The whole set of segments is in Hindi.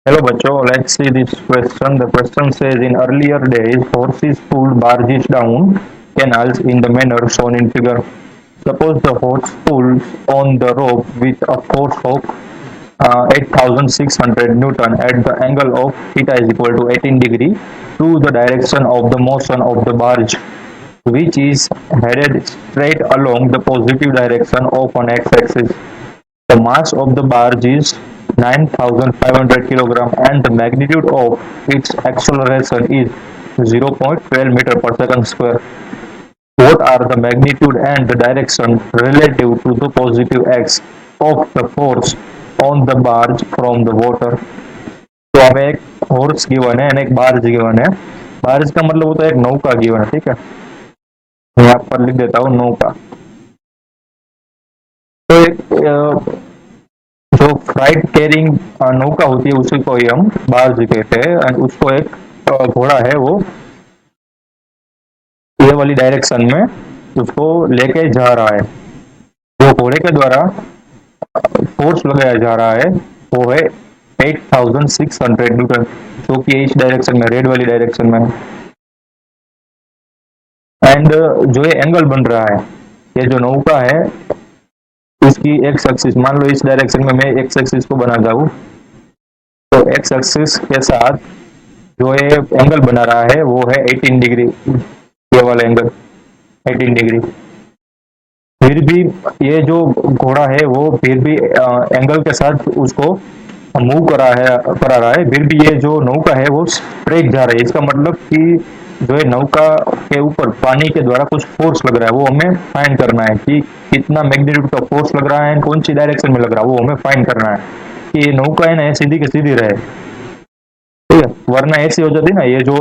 Hello, Bacho. Let's see this question. The question says in earlier days, horses pulled barges down canals in the manner shown in figure. Suppose the horse pulls on the rope with a force of 8600 Newton at the angle of theta is equal to 18 degree to the direction of the motion of the barge, which is headed straight along the positive direction of an x-axis. The mass of the barge is 9,500 kg and the magnitude of its acceleration is 0.12 meter per second square. What are the magnitude and the direction relative to the positive x of the force on the barge from the water? तो हमें एक फोर्स गिवन है एंड एक बार्ज गिवन है। बार्ज का मतलब होता है एक नौका गिवन है, ठीक है। मैं यहाँ पर लिख देता हूँ नौका। तो एक जो फ्राइट कैरिंग नौका होती है उसी को ही हम बार्ज कहते हैं एंड उसको एक घोड़ा है वो ये वाली डायरेक्शन में उसको लेके जा रहा है। जो घोड़े के द्वारा फोर्स लगाया जा रहा है वो है 8600 न्यूटन, जो कि इस डायरेक्शन में रेड वाली डायरेक्शन में। एंड जो ये एंगल बन रहा है, ये जो नौका है उसकी एक्स एक्सिस, मान लो इस डायरेक्शन में मैं एक्स एक्सिस को बनाता हूँ, तो एक्स एक्सिस के साथ जो ये एंगल बना रहा है वो है 18 डिग्री, ये वाला एंगल 18 डिग्री। फिर भी ये जो घोड़ा है वो फिर भी एंगल के साथ उसको मूव करा रहा है, फिर भी ये जो नौका है वो स्ट्रेट जा रही है। इसका मतलब कि जो है नौका के ऊपर पानी के द्वारा कुछ फोर्स लग रहा है, वो हमें फाइंड करना है कि कितना मैग्नीट्यूड का फोर्स लग रहा है, कौन सी डायरेक्शन में लग रहा है, वो हमें फाइंड करना है कि ये नौका है ना सीधी की सीधी रहे, ठीक है। वरना ऐसी हो जाती ना, ये जो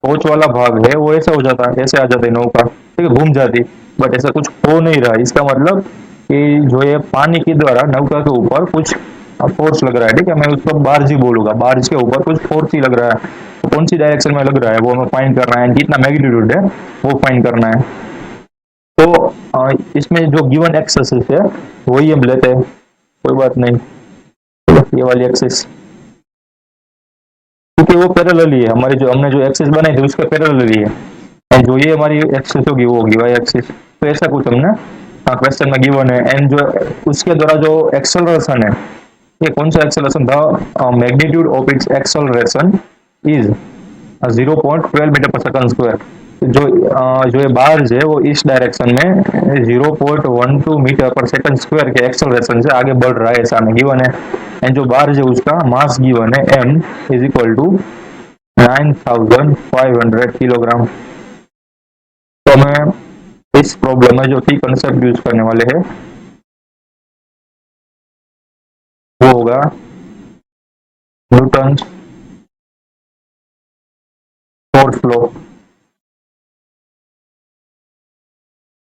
कोच वाला भाग है वो ऐसा हो जाता, ऐसे आ जाती नौका, ठीक है, घूम जाती। बट ऐसा कुछ हो नहीं रहा। इसका मतलब कि जो ये पानी के द्वारा नौका के ऊपर कुछ फोर्स लग रहा है, ठीक है। मैं उसको बार्ज ही बोलूंगा, बार्ज के ऊपर कुछ फोर्स ही लग रहा है। तो कौन सी डायरेक्शन में लग रहा है वो हमें फाइंड करना है, कितना मैग्नीट्यूड है वो फाइंड करना है। तो इसमें जो गिवन एक्सेस है वही हम लेते हैं, कोई बात नहीं, ये वाली एक्सेस, क्योंकि वो पैरेलल ही है हमारी, जो हमने जो एक्सिस बनाई थी उसके पैरेलल ही है। एंड जो ये हमारी एक्सिस होगी वो होगी वाई एक्सिस। तो ऐसा कुछ हमने क्वेश्चन में गिवन है। एंड जो उसके द्वारा जो एक्सेलरेशन है, ये कौन सा एक्सेलरेशन था, magnitude of its acceleration is 0.12 metre per second square. जो ये बार्ज है वो इस डायरेक्शन में 0.12 मीटर पर सेकंड स्क्वायर के एक्सेलरेशन से आगे बढ़ रहा है, ऐसा हमें गिवन है। एंड जो बार्ज है उसका मास गिवन है m is equal to 9,500 kilogram. तो हमें इस प्रॉब्लम में जो की कंसेप्ट यूज करने वाले हैं वो होगा न्यूटन फोर्स लॉ,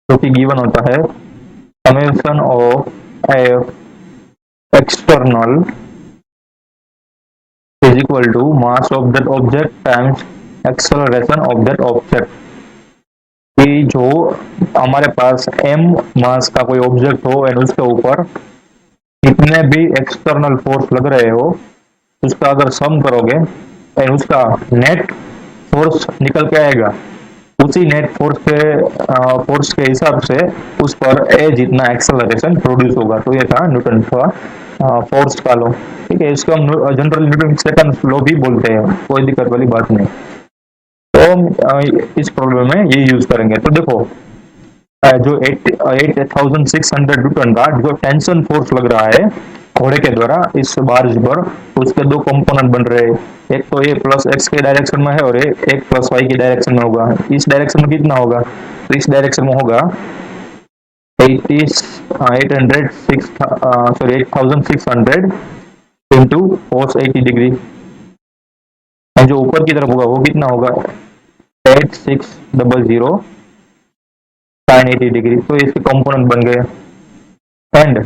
जो कि गिवन होता है summation of F external is equal to mass of that object times acceleration of that object. कि जो हमारे पास m मास का कोई ऑब्जेक्ट हो एंड उसके ऊपर कितने भी एक्सटर्नल फोर्स लग रहे हो, उसका अगर सम करोगे एंड उसका नेट फोर्स निकल के आएगा, उसी नेट फोर्स के हिसाब से उस पर ए जितना एक्सेलरेशन प्रोड्यूस होगा। तो ये था न्यूटन का फोर्स का लॉ, ठीक है। इसको हम जनरल न्यूटन सेकंड लॉ भी बोलते हैं, कोई दिक्कत वाली बात नहीं। तो हम इस प्रॉब्लम में ये यूज करेंगे। तो देखो जो 8600 न्यूटन का जो टेंशन फोर्स लग रहा है घोड़े के द्वारा इस बार्ज पर, उसके दो कंपोनेंट बन रहे हैं। एक तो ये प्लस एक्स के डायरेक्शन में है और एक प्लस वाई की डायरेक्शन में होगा। इस डायरेक्शन में कितना होगा, तो इस डायरेक्शन में होगा 8600 इंटू cos 80 डिग्री। और जो ऊपर की तरफ होगा वो कितना होगा 8600 sin 80 डिग्री। तो इसके कंपोनेंट बन गए। एंड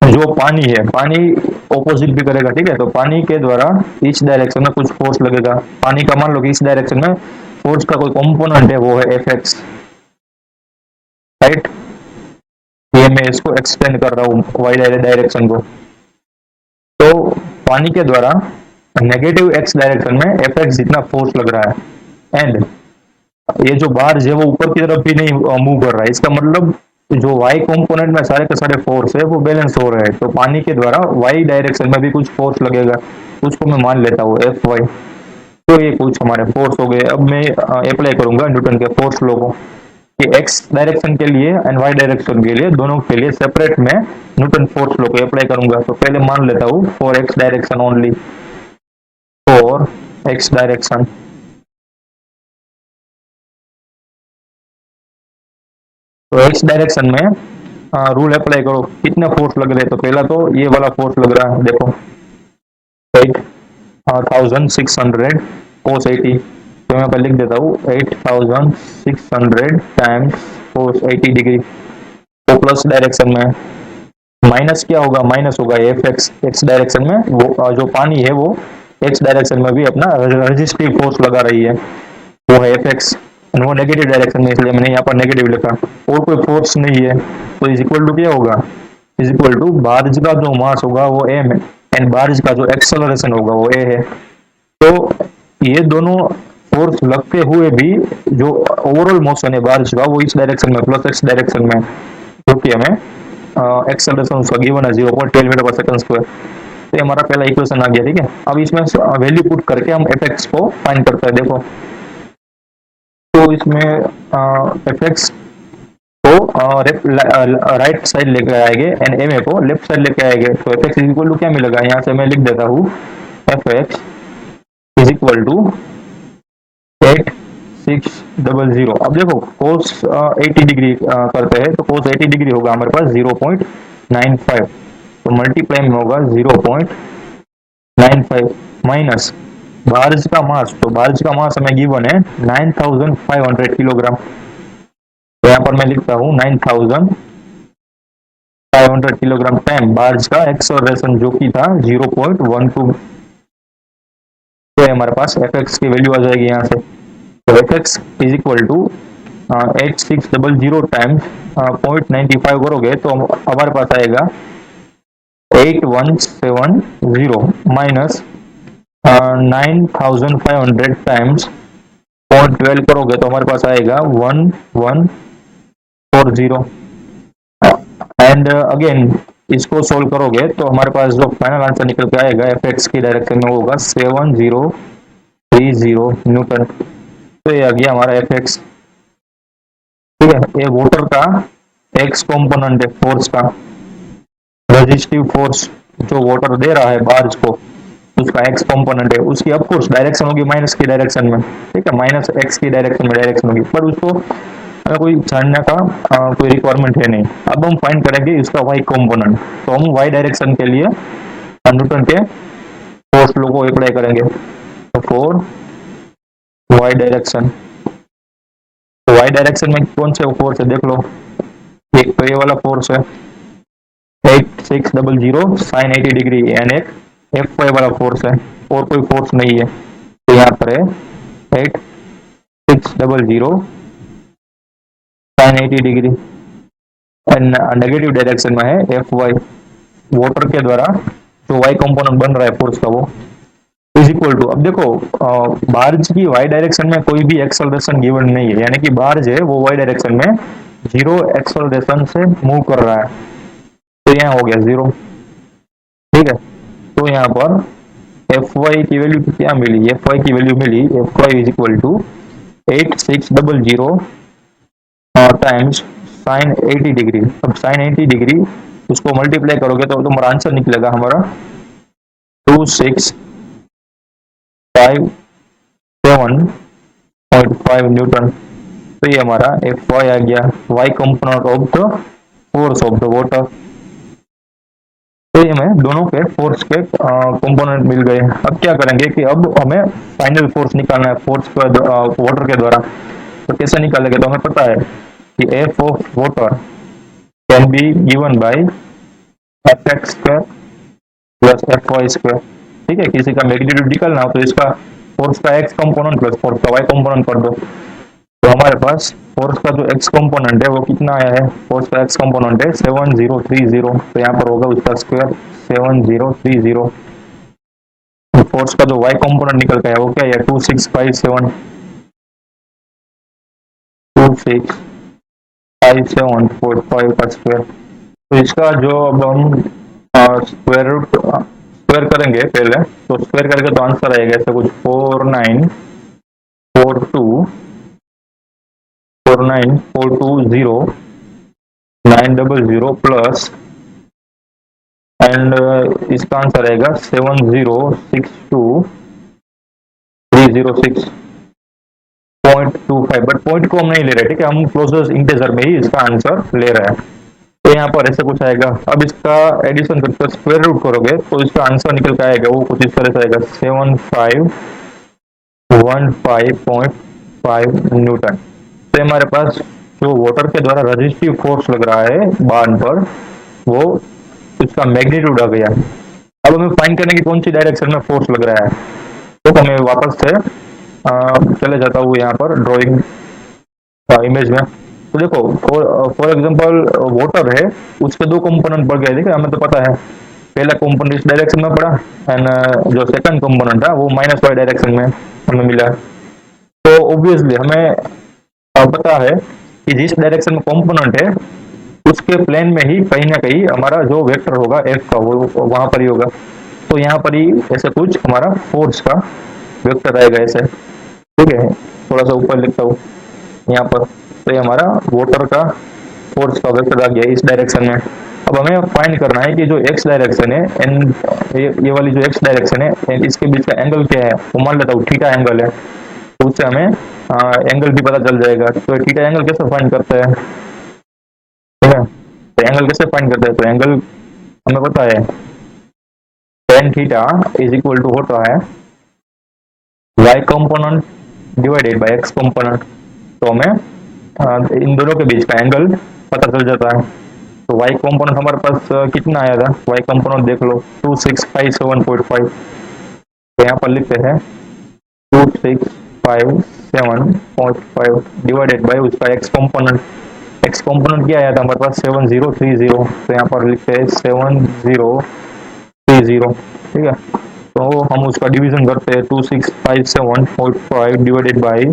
जो पानी है, पानी ऑपोजिट भी करेगा, ठीक है। तो पानी के द्वारा इस डायरेक्शन में कुछ फोर्स लगेगा। पानी का मान लो कि इस डायरेक्शन में फोर्स का कोई कंपोनेंट है, वो है एफ एक्स, राइट। ये मैं इसको एक्सटेंड कर रहा हूँ वाई डायरेक्शन को। तो पानी के द्वारा नेगेटिव एक्स डायरेक्शन में एफ एक्स जितना फोर्स लग रहा है, एंड ये जो बार्ज है वो ऊपर की तरफ भी नहीं मूव कर रहा है, इसका मतलब जो वाई कंपोनेंट में सारे के सारे फोर्स है वो बैलेंस हो रहे हैं, तो पानी के द्वारा वाई डायरेक्शन में भी कुछ फोर्स लगेगा, उसको मैं मान लेता हूँ एफ वाई। तो ये कुछ हमारे फोर्स हो गए। अब मैं अप्लाई करूंगा न्यूटन के फोर्स लॉ को कि एक्स डायरेक्शन के लिए एंड वाई डायरेक्शन के लिए दोनों के लिए सेपरेट में न्यूटन फोर्स लॉ को अप्लाई करूंगा। तो पहले मान लेता हूँ for x direction only, for x direction. तो एक्स डायरेक्शन में रूल अप्लाई करो, कितने फोर्स लग रहे हैं, तो पहला तो ये वाला फोर्स लग रहा है, देखो 8600 कोस 80, तो मैं यहाँ पर लिख देता हूँ 8600 टाइम्स कोस 80 डिग्री। तो प्लस डायरेक्शन में माइनस क्या होगा, माइनस होगा एफ एक्स, एक्स डायरेक्शन में वो जो पानी है वो एक्स डायरेक्शन में भी अपना रेजिस्टिव फोर्स लगा रही है, वो है एफ एक्स, वो नेगेटिव डायरेक्शन में, इसलिए मैंने यहाँ पर नेगेटिव लिखा, और कोई फोर्स नहीं है, तो इज इक्वल टू क्या होगा, इज इक्वल टू बार्ज का जो मास होगा वो एम है एंड बार्ज का जो एक्सेलरेशन होगा वो ए है। तो ये दोनों फोर्स लगते हुए भी जो ओवरऑल मोशन है बार्ज का वो इस डायरेक्शन में प्लस एक्स डायरेक्शन में, जो कि हमें एक्सेलरेशन उसका गिवन है 0.12 मीटर पर सेकंड स्क्वायर। तो ये हमारा पहला इक्वेशन आ गया, ठीक है। अब इसमें वैल्यू पुट करके हम एफ एक्स को फाइंड करते हैं, देखो तो इसमें एफ एक्स को राइट साइड लेकर आएंगे एंड एम ए को लेफ्ट साइड लेकर आएंगे, तो F x is equal to क्या मिलेगा, यहाँ से मैं लिख देता हूँ F x is equal to 8600। अब देखो कोस 80 डिग्री करते हैं, तो कोस 80 डिग्री होगा हमारे पास 0.95, तो मल्टीप्लाई में होगा 0.95 माइनस बार्ज का मास, तो बार्ज का मास हमें गिवन है 9500 किलोग्राम, तो यहाँ पर मैं लिखता हूँ 9500 किलोग्राम टाइम बार्ज का एक्सेलरेशन जो कि था 0.12, तो हमारे पास एफ एक्स की वैल्यू आ जाएगी यहाँ से, तो F x is equal to 8600 times 0.95 करोगे तो हमारे पास आएगा 8170 माइनस 9500 टाइम्स 0.12 करोगे तो हमारे पास आएगा 1140, एंड अगेन इसको सोल्व करोगे तो हमारे पास जो फाइनल आंसर निकल के आएगा एफ एक्स की डायरेक्शन में होगा 7030 न्यूटन। तो ये आ गया हमारा एफ एक्स, ठीक है। ये वाटर का एक्स कंपोनेंट है फोर्स का, रेजिस्टिव फोर्स जो वाटर दे रहा है बार्ज को उसका एक्स कंपोनेंट है, उसकी ऑफ कोर्स डायरेक्शन होगी माइनस की डायरेक्शन में, ठीक है, माइनस एक्स की डायरेक्शन में डायरेक्शन होगी, पर उसको हमें कोई जानने का कोई रिक्वायरमेंट है नहीं। अब हम फाइंड करेंगे इसका वाई कंपोनेंट, तो हम वाई डायरेक्शन के लिए न्यूटन के फोर्स लॉ को अप्लाई करेंगे, तो फॉर वाई डायरेक्शन, तो वाई डायरेक्शन में कौन से फोर्स है देख लो, एक तो ये वाला फोर्स है 8600 साइन 80 डिग्री, एंड एक एफ वाई वाला फोर्स है, और कोई फोर्स नहीं है, तो यहाँ पर है 8600 sine 80 degree, and negative direction में है एफ वाई, वाटर के द्वारा जो वाई कंपोनेंट बन रहा है फोर्स का वो इज इक्वल टू, अब देखो बार्ज की वाई डायरेक्शन में कोई भी एक्सेलरेशन गिवन नहीं है, यानी कि बार्ज है वो वाई डायरेक्शन में जीरो एक्सेलरेशन से मूव कर रहा है, तो यहाँ हो गया 0, ठीक है। तो यहाँ पर एफ वाई की वैल्यू क्या मिली, एफ वाई की वैल्यू मिली F y is equal to 8600 times sine 80 degree. अब साइन 80 डिग्री उसको मल्टीप्लाई करोगे तो तुम्हारा आंसर निकलेगा हमारा 2657.5 न्यूटन। तो ये हमारा एफ वाई आ गया, y component of the force of the water. तो ये हमें दोनों के फोर्स के कंपोनेंट मिल गए। अब क्या करेंगे कि अब हमें फाइनल फोर्स निकालना है फोर्स वाटर के द्वारा, तो कैसे निकालेंगे, तो हमें पता है कि F of water can be given by F x square plus F y square, ठीक है। किसी का मैग्नीट्यूड निकालना हो तो इसका फोर्स का एक्स कंपोनेंट प्लस फोर्स का वाई कंपोनेंट कर दो, तो हमारे पास फोर्स का जो एक्स कंपोनेंट है वो कितना आया है, फोर्स का एक्स कंपोनेंट है 7030, तो यहाँ पर होगा उसका स्क्वायर 7030, फोर्स का जो वाई कंपोनेंट निकल के आया वो क्या है, 2657 का स्क्वायर। तो इसका जो अब हम स्क्वायर रूट स्क्वायर करेंगे पहले, तो स्क्वायर करके तो आंसर आएगा ऐसे कुछ 4942 प्लस, एंड इसका आंसर आएगा 7062306.25, बट पॉइंट को हम नहीं ले रहे, ठीक है, हम क्लोजेस्ट इंटीजर में ही इसका आंसर ले रहे हैं। तो यहाँ पर ऐसे कुछ आएगा। अब इसका एडिशन करके स्क्वायर रूट करोगे तो इसका आंसर निकल के आएगा वो कुछ इस तरह से आएगा 7515.5 न्यूटन। तो हमारे पास जो वाटर के द्वारा रेजिस्टिव फोर्स लग रहा है बार्न पर, वो उसका मैग्नीट्यूड आ गया। अब हमें फाइंड करने की कौन सी डायरेक्शन में फोर्स लग रहा है, तो मैं वापस से चले जाता हूँ यहाँ पर ड्राइंग इमेज में। तो देखो, फॉर एग्जांपल वाटर है, उसके दो कंपोनेंट पड़ गए, देखिए हमें तो पता है पहला कंपोनेंट इस डायरेक्शन में पड़ा, एंड जो सेकंड कंपोनेंट था वो माइनस वाई डायरेक्शन में हमें मिला। तो ऑब्वियसली हमें पता है कि जिस डायरेक्शन में कंपोनेंट है उसके प्लेन में ही कहीं ना कहीं हमारा जो वेक्टर होगा एफ का वो वहां पर ही होगा। तो यहाँ पर ही ऐसे कुछ हमारा फोर्स का वेक्टर आएगा ऐसे, ठीक है। थोड़ा सा ऊपर लिखता हूँ यहाँ पर, तो ये हमारा वाटर का फोर्स का वेक्टर आ गया इस डायरेक्शन में। अब हमें फाइंड करना है कि जो एक्स डायरेक्शन है एंड ये वाली जो एक्स डायरेक्शन है एंड इसके बीच का एंगल क्या है, वो मान लेता हूँ थीटा एंगल है, तो उससे हमें एंगल भी पता चल जाएगा। तो थीटा एंगल कैसे फाइंड करते हैं, ठीक है, तो एंगल कैसे फाइंड करते हैं, तो एंगल हमें पता है tan theta is equal to होता है y component divided by x component. तो हमें इन दोनों के बीच का एंगल पता चल जाता है। तो y कंपोनेंट हमारे पास कितना आया था, y कंपोनेंट देख लो 2657.5। तो यहाँ पर लिखते हैं 2657.5 डिवाइडेड बाय उसका x कंपोनेंट। x कंपोनेंट क्या आया था हमारे पास 7030, तो यहाँ पर लिखते हैं 7030, ठीक है। तो हम उसका डिवीजन करते हैं 2657.5 divided by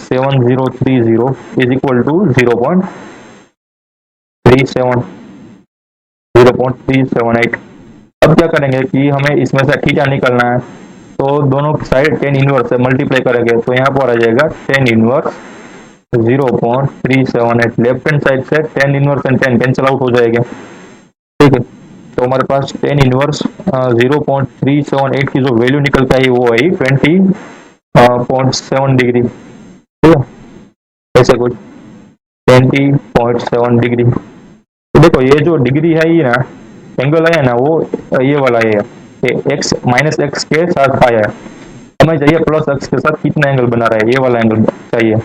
7030 is equal to 0.378। अब क्या करेंगे कि हमें इसमें से थीटा निकालना है, तो दोनों साइड टेन इनवर्स से मल्टीप्लाई करेंगे, तो यहाँ पर आ जाएगा tan inverse 0.378। Left hand side से tan inverse and tan cancel out हो जाएगा, ठीक है। तो हमारे पास टेन इनवर्स 0.378 की जो वैल्यू निकल के आई वो आई 20.7 डिग्री, ठीक है, ऐसे कुछ 20.7 डिग्री। तो देखो ये जो डिग्री है ये ना एंगल है ना, वो ये वाला है, एक्स माइनस एक्स के साथ आया है, हमें चाहिए प्लस एक्स के साथ कितना एंगल बना रहा है, ये वाला एंगल चाहिए,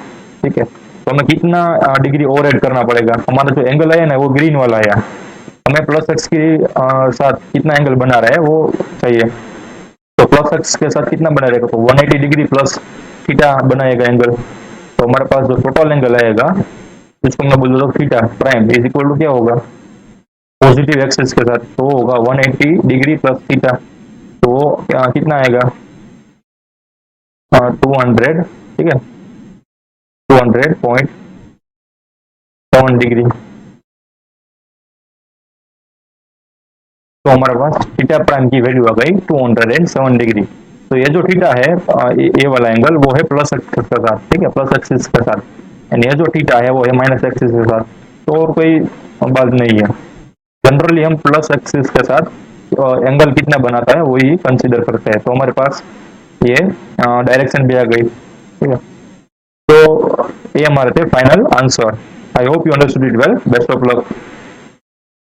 ठीक है। तो हमें कितना डिग्री ओवर एड करना पड़ेगा, हमारा जो एंगल है ना वो ग्रीन वाला है, हमें प्लस एक्स के साथ कितना एंगल बना रहा है वो चाहिए। तो प्लस एक्स के साथ कितना बना रहेगा, तो 180 डिग्री प्लस थीटा बनाएगा एंगल। तो हमारे पास जो टोटल एंगल आएगा जिसको मैं बोल रहा हूँ theta prime is equal to क्या होगा, पॉजिटिव एक्सिस के साथ, तो होगा 180 डिग्री प्लस थीटा, तो कितना आएगा 200, ठीक है, 200.7 डिग्री। तो हमारे पास थीटा प्राइम की वैल्यू आ गई 207 डिग्री। तो ये जो थीटा है ये वाला एंगल वो है प्लस एक्सिस के साथ, ठीक है, प्लस एक्सिस के साथ, एंड ये जो थीटा है वो है माइनस एक्सिस के साथ। तो और कोई बात नहीं है, जनरली हम प्लस एक्सिस के साथ एंगल कितना बनाता है वही कंसीडर करते हैं। तो हमारे पास ये डायरेक्शन भी आ गई, ठीक है। तो ये हमारे थे final answer. I hope you understood it well, best of luck.